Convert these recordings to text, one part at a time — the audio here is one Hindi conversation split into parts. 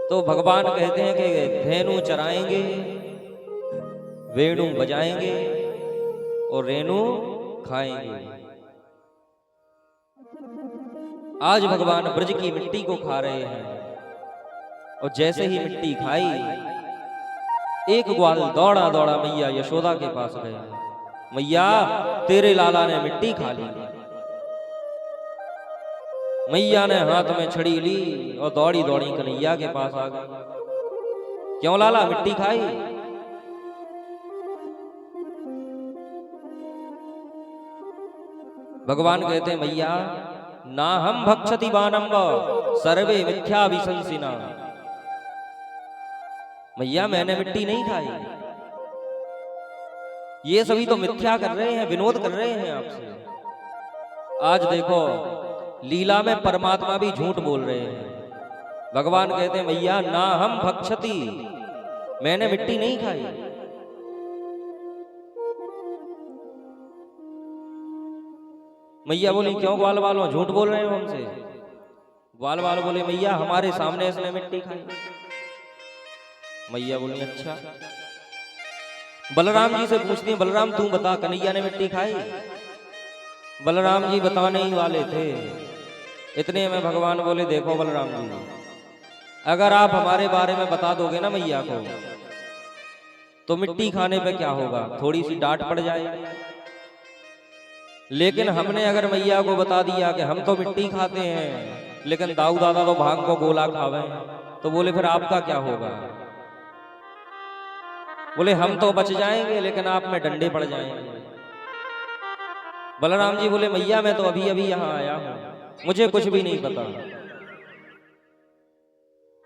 तो भगवान कहते हैं कि धेनु चराएंगे, वेणु बजाएंगे और रेणु खाएंगे। आज भगवान ब्रज की मिट्टी को खा रहे हैं और जैसे ही मिट्टी खाई, एक ग्वाल दौड़ा दौड़ा मैया यशोदा के पास गया। मैया, तेरे लाला ने मिट्टी खा ली। मैया ने हाथ में छड़ी ली और दौड़ी दौड़ी कन्हैया के पास आ गई। क्यों लाला, मिट्टी खाई? भगवान कहते हैं, मैया ना हम भक्षति बानम्ब सर्वे मिथ्या विशंसिना। मैया, मैंने मिट्टी नहीं खाई, ये सभी तो मिथ्या कर रहे हैं, विनोद कर रहे हैं आपसे। आज देखो, लीला में परमात्मा भी झूठ बोल रहे हैं। भगवान कहते हैं, मैया ना हम भक्षति, मैंने मिट्टी नहीं खाई। मैया बोली, क्यों ग्वाल वालों, झूठ बोल रहे हो हमसे? ग्वाल वाल बोले, मैया हमारे सामने इसने मिट्टी खाई। मैया बोली, अच्छा। बलराम जी से पूछती है, बलराम तू बता, कन्हैया ने मिट्टी खाई? बलराम जी बताने ही वाले थे, इतने में भगवान बोले, देखो बलराम जी, अगर आप हमारे बारे में बता दोगे ना मैया को, तो मिट्टी खाने पे क्या होगा, थोड़ी सी डांट पड़ जाएगी। लेकिन हमने अगर मैया को बता दिया कि हम तो मिट्टी खाते हैं, लेकिन दाऊ दादा तो भांग को गोला खावे, तो बोले फिर आपका क्या होगा? बोले हम तो बच जाएंगे, लेकिन आप में डंडे पड़ जाएंगे। बलराम जी बोले, मैया मैं तो अभी अभी यहां आया हूं, मुझे कुछ भी नहीं पता।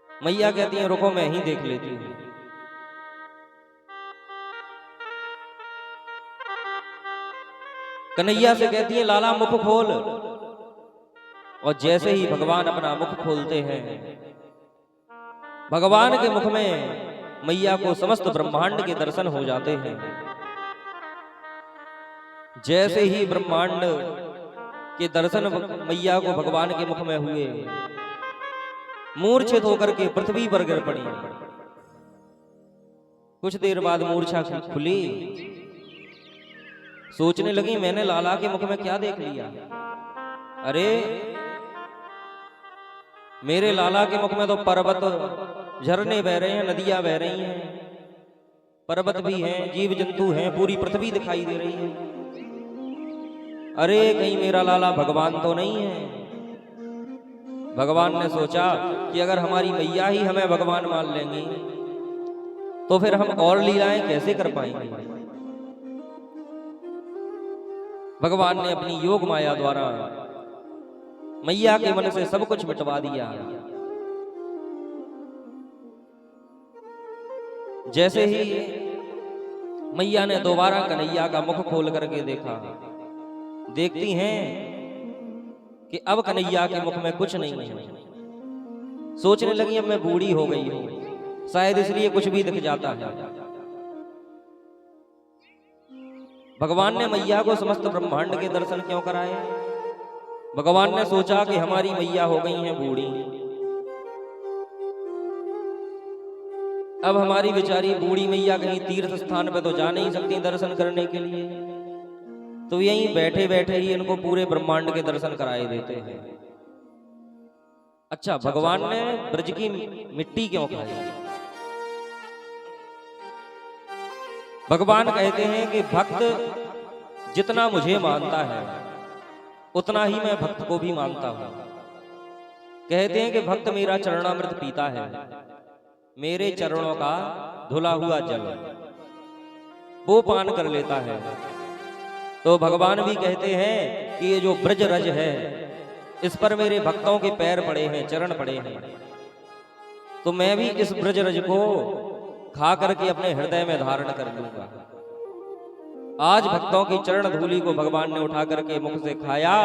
मैया कहती है, रुको मैं ही देख लेती हूं। कन्हैया से कहती है, लाला मुख खोल। और जैसे ही भगवान अपना मुख खोलते हैं, भगवान के मुख में मैया को समस्त ब्रह्मांड के दर्शन हो जाते हैं। जैसे ही ब्रह्मांड के दर्शन मैया को भगवान के मुख में हुए, मूर्छित होकर के पृथ्वी पर गिर पड़ी। कुछ देर बाद मूर्छा खुली, सोचने लगी, मैंने लाला के मुख में क्या देख लिया? अरे मेरे लाला के मुख में तो पर्वत, झरने बह रहे हैं, नदियां बह रही हैं, पर्वत भी हैं, जीव जंतु हैं, पूरी पृथ्वी दिखाई दे रही है। अरे कहीं मेरा लाला भगवान तो नहीं है? भगवान ने सोचा कि अगर हमारी मैया ही हमें भगवान मान लेंगी, तो फिर हम और लीलाएं कैसे कर पाएंगे? भगवान ने अपनी योग माया द्वारा मैया के मन से सब कुछ मिटवा दिया। जैसे ही मैया ने दोबारा कन्हैया का मुख खोल करके देखा, देखती हैं कि अब कन्हैया के मुख में कुछ नहीं है। सोचने लगी, अब मैं बूढ़ी हो गई हूं, शायद इसलिए कुछ भी दिख जाता है। भगवान ने मैया को समस्त ब्रह्मांड के दर्शन क्यों कराए? भगवान ने सोचा कि हमारी मैया हो गई हैं बूढ़ी, अब हमारी बेचारी बूढ़ी मैया कहीं तीर्थ स्थान पे तो जा नहीं सकती दर्शन करने के लिए, तो यहीं बैठे बैठे ही इनको पूरे ब्रह्मांड के दर्शन कराए देते हैं। अच्छा, भगवान ने ब्रज की मिट्टी क्यों खाई? भगवान कहते हैं कि भक्त जितना मुझे मानता है, उतना ही मैं भक्त को भी मानता हूं। कहते हैं कि भक्त मेरा चरणामृत पीता है, मेरे चरणों का धुला हुआ जल वो पान कर लेता है। तो भगवान भी कहते हैं कि ये जो ब्रज रज है, इस पर मेरे भक्तों के पैर पड़े हैं, चरण पड़े हैं, तो मैं भी इस ब्रज रज को खा करके अपने हृदय में धारण कर लूंगा। आज भक्तों की चरण धूलि को भगवान ने उठा करके मुख से खाया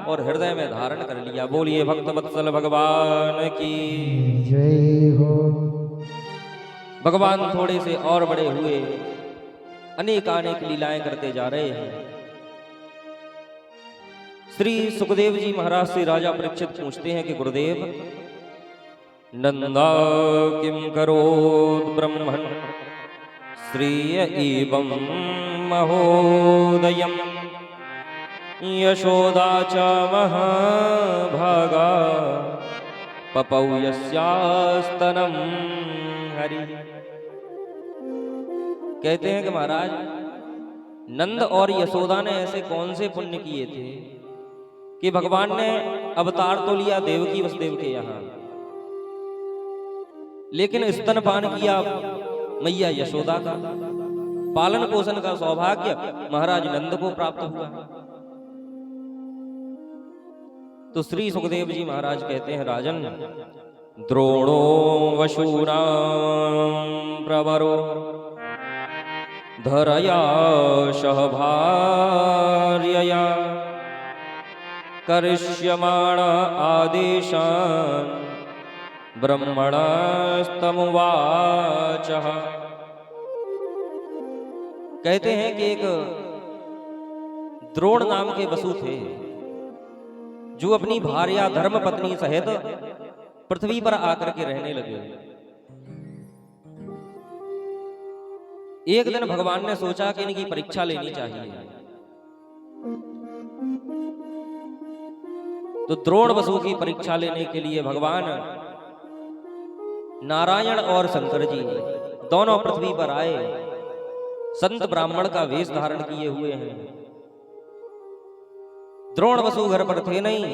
और हृदय में धारण कर लिया। बोलिए भक्त वत्सल भगवान की जय हो। भगवान थोड़े से और बड़े हुए, अनेक लीलाएं करते जा रहे हैं। श्री सुखदेव जी महाराज से राजा परीक्षित पूछते हैं कि गुरुदेव, नंदा किं करोत् ब्रह्मन् श्रिय एवं महोदयम् यशोदा च महाभागा पपौ यस्यास्तनं हरि। कहते हैं कि महाराज नंद और यशोदा ने ऐसे कौन से पुण्य किए थे कि भगवान ने अवतार तो लिया देवकी वसुदेव के यहाँ, लेकिन स्तनपान किया मैया यशोदा का, पालन पोषण का सौभाग्य महाराज नंद को प्राप्त हुआ। तो श्री सुखदेव जी महाराज कहते हैं, राजन द्रोणो वशूनां प्रवरो धरया सहभार्यया करिष्यमाण आदेशान् ब्रह्मणस्तमुवाच। कहते हैं कि एक द्रोण नाम के वसु थे जो अपनी भार्या धर्म पत्नी सहित पृथ्वी पर आकर के रहने लगे। एक दिन भगवान ने सोचा कि इनकी परीक्षा लेनी चाहिए, तो द्रोण वसु की परीक्षा लेने के लिए भगवान नारायण और शंकर जी दोनों पृथ्वी पर आए, संत ब्राह्मण का वेश धारण किए हुए हैं। द्रोण वसु घर पर थे नहीं,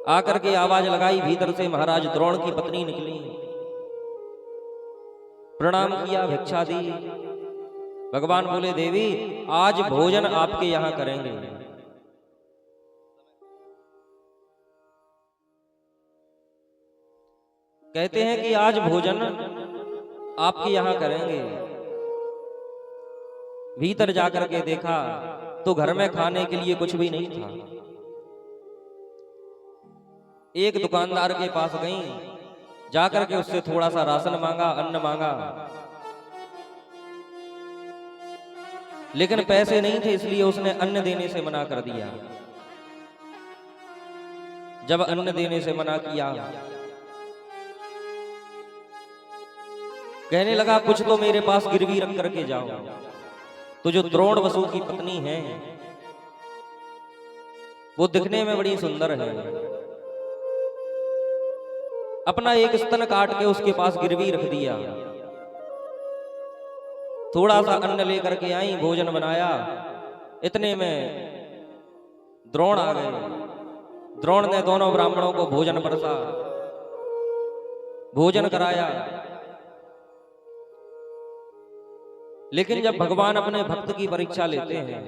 आकर के आवाज लगाई, भीतर से महाराज द्रोण की पत्नी निकली, प्रणाम किया, भिक्षा दी। भगवान बोले, देवी आज भोजन आपके यहां करेंगे। कहते हैं कि आज भोजन आपके यहां करेंगे। भीतर जाकर के देखा तो घर में खाने के लिए कुछ भी नहीं था। एक दुकानदार के पास गई, जाकर के उससे थोड़ा सा राशन मांगा, अन्न मांगा, लेकिन पैसे नहीं थे, इसलिए उसने अन्न देने से मना कर दिया। जब अन्न देने से मना किया, कहने लगा कुछ तो मेरे पास गिरवी रख करके जाओ। तो जो द्रोण वसु की पत्नी है वो दिखने में बड़ी सुंदर है, अपना एक स्तन काट के उसके पास गिरवी रख दिया। थोड़ा सा अन्न लेकर के आई, भोजन बनाया। इतने में द्रोण आ गए। द्रोण ने दोनों ब्राह्मणों को भोजन परसा, भोजन कराया। लेकिन जब भगवान अपने भक्त की परीक्षा लेते हैं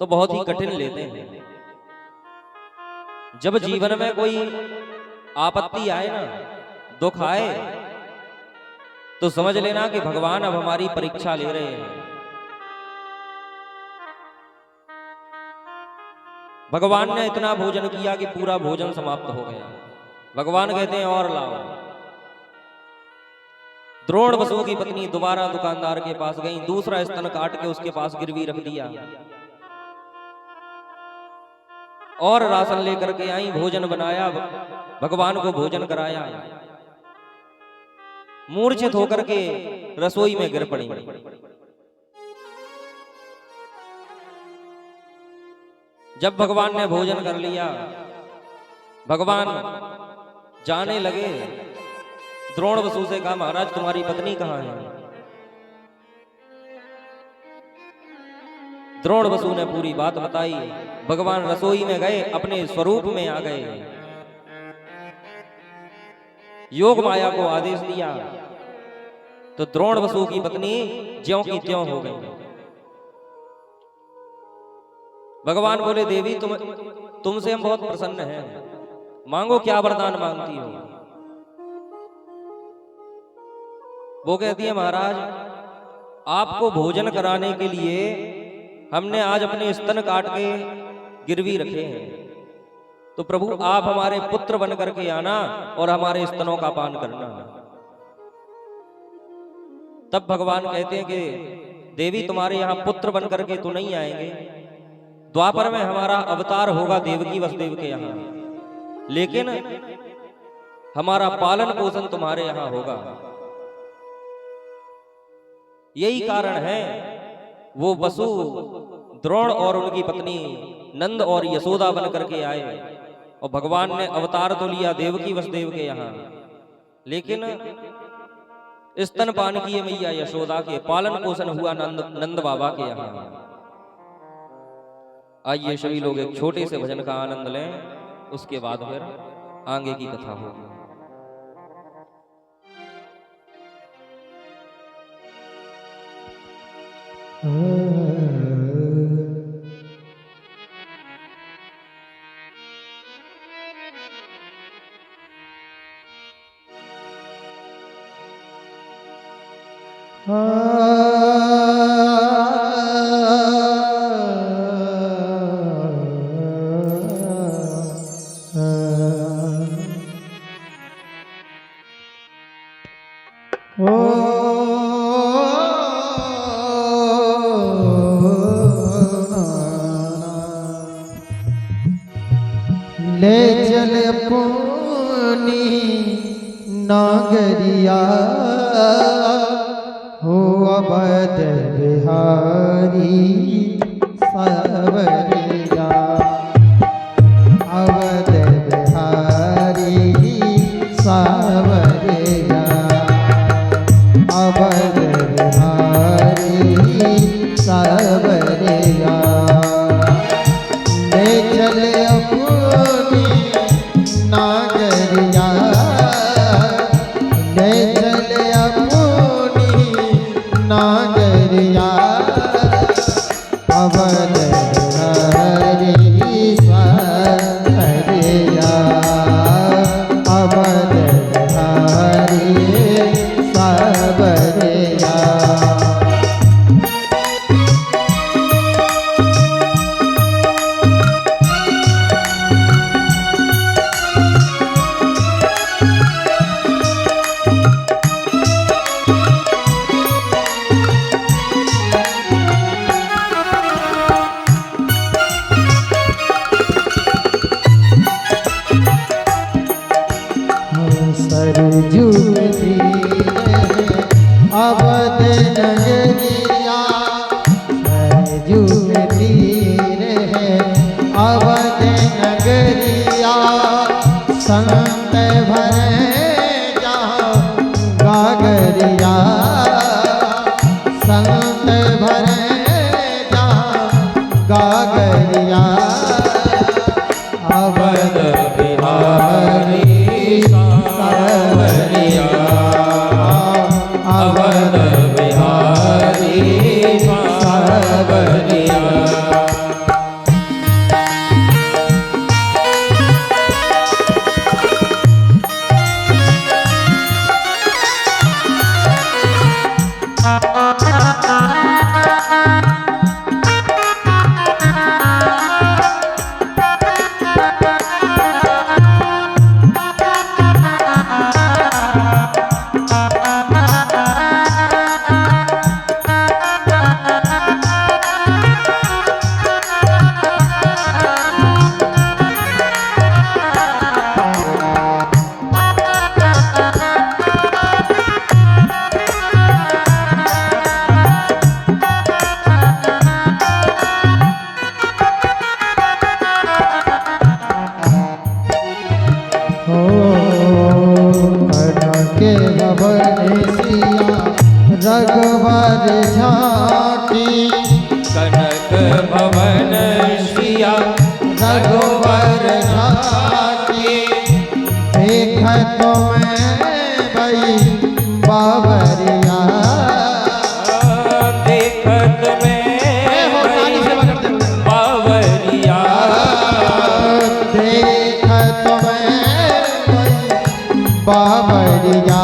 तो बहुत ही कठिन लेते हैं। जब जीवन में कोई आपत्ति आए ना, दुख आए, तो समझ लेना कि भगवान अब हमारी परीक्षा ले रहे हैं। भगवान ने इतना भोजन किया कि पूरा भोजन समाप्त हो गया। भगवान कहते हैं और लाओ। द्रोण वसु की पत्नी दोबारा दुकानदार के पास गई, दूसरा स्तन काट के उसके पास गिरवी रख दिया और राशन लेकर के आई, भोजन बनाया, भगवान को भोजन कराया। मूर्छित होकर के रसोई में गिर पड़ी। जब भगवान ने भोजन कर लिया, भगवान जाने लगे। द्रोण वसु से कहा, महाराज तुम्हारी पत्नी कहाँ है? द्रोण वसु ने पूरी बात बताई। भगवान रसोई में गए, अपने स्वरूप में आ गए, योग माया को आदेश दिया, तो द्रोण वसु की पत्नी ज्यों की त्यों हो गई। भगवान बोले, देवी तुमसे हम बहुत प्रसन्न हैं, मांगो क्या वरदान मांगती हो। वो कहती है, महाराज आपको भोजन कराने के लिए हमने आज अपने स्तन काट के गिरवी रखे हैं, तो प्रभु आप हमारे पुत्र बन करके आना और हमारे स्तनों का पान करना। तब भगवान कहते हैं कि देवी तुम्हारे यहाँ पुत्र बन करके तो नहीं आएंगे, द्वापर में हमारा अवतार होगा देवकी वसुदेव के यहाँ, लेकिन हमारा पालन पोषण तुम्हारे यहां होगा। यही कारण है वो वसु, द्रोण और उनकी पत्नी नंद और यशोदा बन करके आए और भगवान ने अवतार तो लिया देवकी वसुदेव के यहाँ, लेकिन स्तनपान किए मैया यशोदा के, पालन पोषण हुआ नंद बाबा के यहाँ। आइए सभी लोग एक छोटे से भजन का आनंद लें, उसके बाद फिर आगे की कथा होगी। ले चल अपनी नागरिया हो अवध बिहारी सावरिया, अवध बिहारी सावरिया, अवध बिहारी सावरिया। ले चल अपनी नागरिया, ले चल अपनी नागरिया, अवध बिहारी सावरिया, अवध बिहारी सावरिया। सरजू अवध नगरिया, सरजू तीर है अवध नगरिया, संत भरे जहाँ गागरिया, संत भरे जहाँ गागरिया, अवध बिहारी सावरिया, अवध बिहारी सावरिया। रघुवर झांकी, कनक भवन सिया रघुवर झांकी, देख तुम्हें भई बावरिया, देखत में बावरिया, देख तुम्हें भई बावरिया,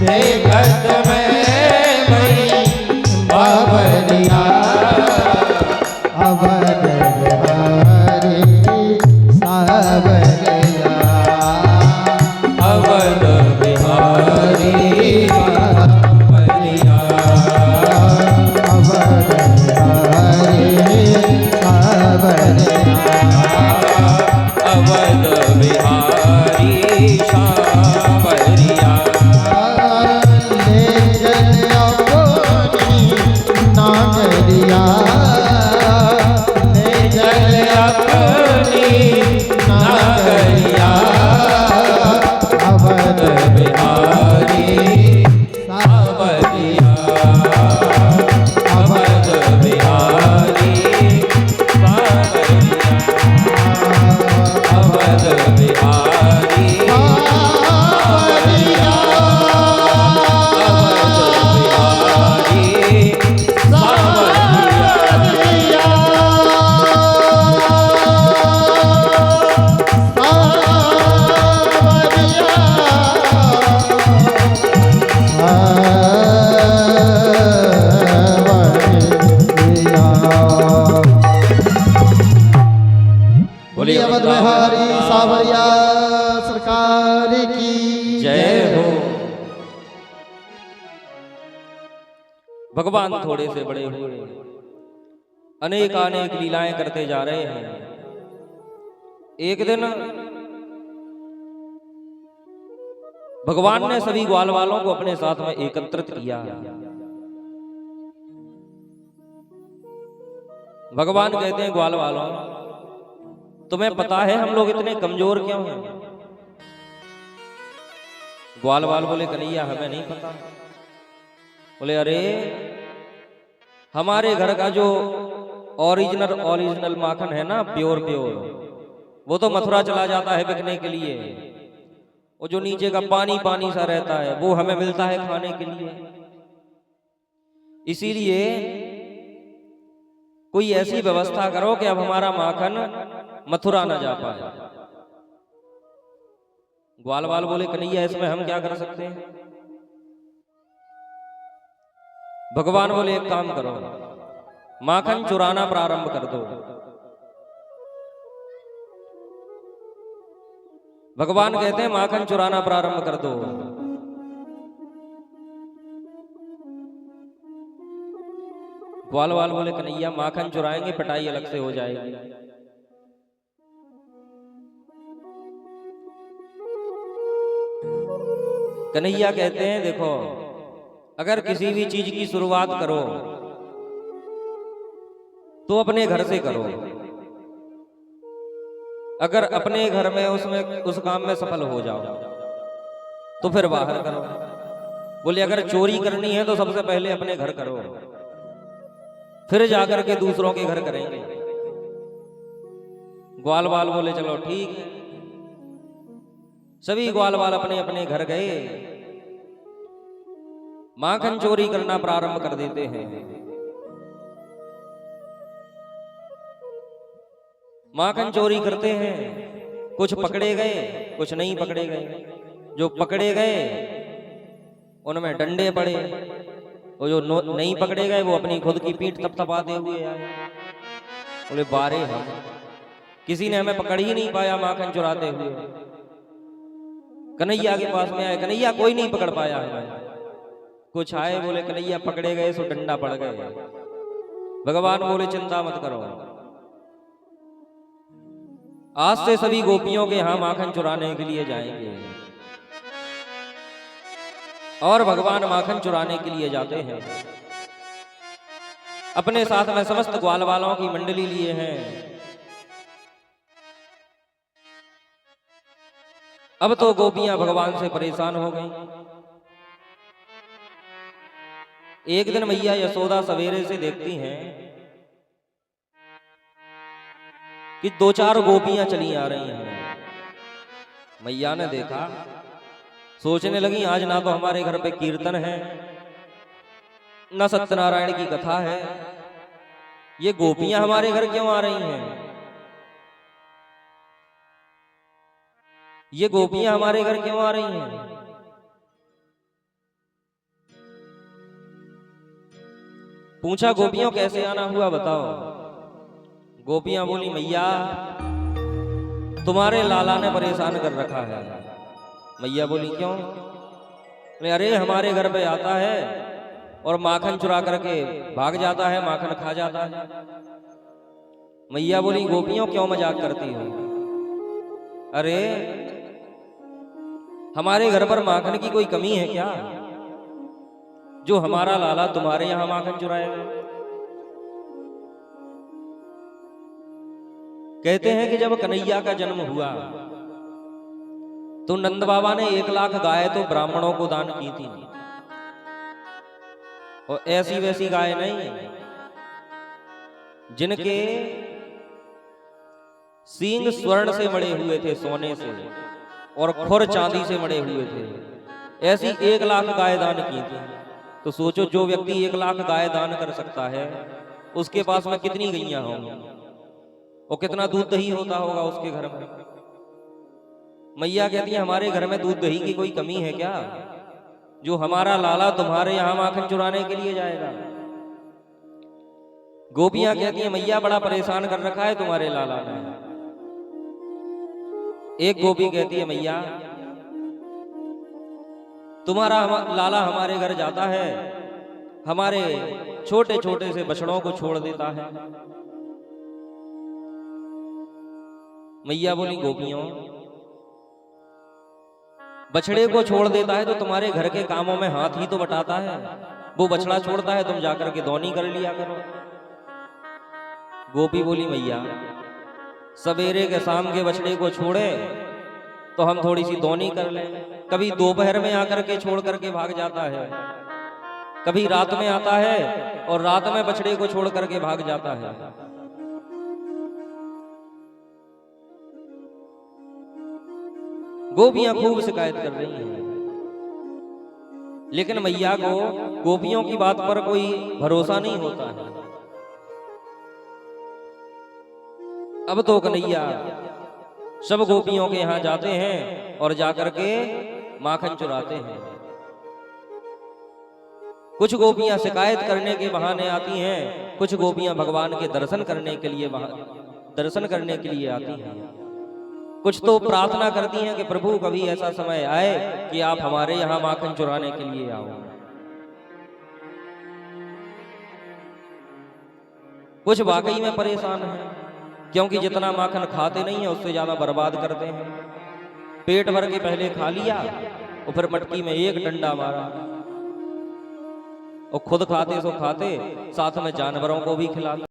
देखत में भई बावरिया, अवध बिहारी सावरिया, अवध बिहारी सावरिया, अवध बिहारी सावरिया, नंद बिहारी सावरिया सरकार की जय हो। भगवान थोड़े से बड़े हुए अनेक अनेक लीलाएं करते जा रहे हैं। एक दिन भगवान ने सभी ग्वाल वालों को अपने साथ में एकत्रित किया। भगवान कहते हैं, ग्वाल वालों, तुम्हें पता है हम लोग इतने कमजोर क्यों हैं? ग्वाल वाल बोले, कन्हैया हमें नहीं पता। बोले, अरे हमारे घर का जो ओरिजिनल माखन है ना, प्योर प्योर, वो तो मथुरा चला जाता है बिकने के लिए। वो जो नीचे का पानी पानी सा रहता है वो हमें मिलता है खाने के लिए। इसीलिए कोई ऐसी व्यवस्था करो कि अब हमारा माखन मथुरा ना जा पाए। ग्वाल वाल बोले, कन्हैया इसमें हम क्या कर सकते हैं? भगवान बोले, एक काम करो, माखन चुराना प्रारंभ कर दो। भगवान कहते हैं, माखन चुराना प्रारंभ कर दो। ग्वाल वाल बोले, कन्हैया माखन चुराएंगे पिटाई अलग से हो जाएगी। कन्हैया कहते हैं, देखो अगर किसी भी चीज की शुरुआत करो तो अपने घर से करो। अगर अपने घर में उस काम में सफल हो जाओ तो फिर बाहर करो। बोले, अगर चोरी करनी है तो सबसे पहले अपने घर करो, फिर जाकर के दूसरों के घर करेंगे। ग्वाल वाल बोले, चलो ठीक है। सभी ग्वाल वाल अपने अपने घर गए, माखन चोरी करना प्रारंभ कर देते हैं। माखन चोरी करते हैं, कुछ पकड़े गए, कुछ नहीं पकड़े गए। जो पकड़े गए उनमें डंडे पड़े, और जो नहीं पकड़े गए वो अपनी खुद की पीठ थपथपाते हुए आए। बोले, बारे हम, किसी ने हमें पकड़ ही नहीं पाया माखन चुराते हुए। कन्हैया के पास में आए, कन्हैया कोई नहीं पकड़ पाया हमें। कुछ आए, बोले कन्हैया पकड़े गए सो डंडा पड़ गए। भगवान बोले, चिंता मत करो, आज से सभी गोपियों के यहां माखन चुराने के लिए जाएंगे। और भगवान माखन चुराने के लिए जाते हैं। अपने साथ में समस्त ग्वाल वालों की मंडली लिए हैं। अब तो गोपियां भगवान से परेशान हो गईं। एक दिन मैया यशोदा सवेरे से देखती हैं कि 2-4 गोपियां चली आ रही हैं। मैया ने देखा, सोचने लगी, आज ना तो हमारे घर पे कीर्तन है, न सत्यनारायण की कथा है, ये गोपियां हमारे घर क्यों आ रही हैं? ये गोपियां हमारे घर क्यों आ रही हैं? पूछा, गोपियों कैसे आना हुआ बताओ। गोपियां बोली, मैया तुम्हारे लाला ने परेशान कर रखा है। मैया बोली, क्यों? अरे हमारे घर पे आता है और माखन चुरा करके भाग जाता है, माखन खा जाता है। मैया बोली, गोपियों क्यों मजाक करती हो? अरे हमारे घर पर माखन की कोई कमी है क्या, जो हमारा लाला तुम्हारे यहां माखन चुराएगा? कहते हैं कि जब कन्हैया का जन्म हुआ तो नंद बाबा ने 1 लाख गाय तो ब्राह्मणों को दान की थी। और ऐसी वैसी गाय नहीं, जिनके सींग स्वर्ण से मड़े हुए थे, सोने से, और खुर चांदी से मड़े हुए थे। ऐसी 1 लाख गाय दान की थी। तो सोचो, जो व्यक्ति 1 लाख गाय दान कर सकता है, उसके पास में कितनी गैया होंगी और कितना दूध दही होता होगा उसके घर में। मैया कहती है, हमारे घर में दूध दही की कोई कमी है क्या, जो हमारा लाला तुम्हारे यहां माखन चुराने के लिए जाएगा? गोपियां कहती हैं, मैया बड़ा परेशान कर रखा है तुम्हारे लाला ने। एक गोपी कहती है, मैया तुम्हारा लाला हमारे घर जाता है, हमारे छोटे छोटे से बछड़ों को छोड़ देता है। मैया बोली, गोपियों, बछड़े को छोड़ देता है तो तुम्हारे घर के कामों में हाथ ही तो बटाता है। वो बछड़ा छोड़ता है, तुम जाकर के दौनी कर लिया करो। गोपी बोली, मैया सवेरे के शाम के बछड़े को छोड़े तो हम थोड़ी सी दौनी कर लें। कभी दोपहर में आकर के छोड़ करके भाग जाता है, कभी रात में आता है और रात में बछड़े को छोड़ करके भाग जाता है। गोपियां खूब शिकायत कर रही हैं, लेकिन मैया को गोपियों की बात पर कोई भरोसा नहीं होता है। अब तो कन्हैया सब गोपियों के यहां जाते हैं और जाकर के माखन चुराते हैं। कुछ गोपियां शिकायत करने के बहाने आती हैं, कुछ गोपियां भगवान के दर्शन करने के लिए आती हैं। कुछ तो प्रार्थना करती हैं कि प्रभु कभी ऐसा समय आए कि आप हमारे यहां माखन चुराने के लिए आओ। कुछ वाकई में परेशान हैं, क्योंकि जितना माखन खाते नहीं है उससे ज्यादा बर्बाद करते हैं। पेट भर के पहले खा लिया और फिर मटकी में एक डंडा मारा, और खुद खाते सो खाते, साथ में जानवरों को भी खिलाते।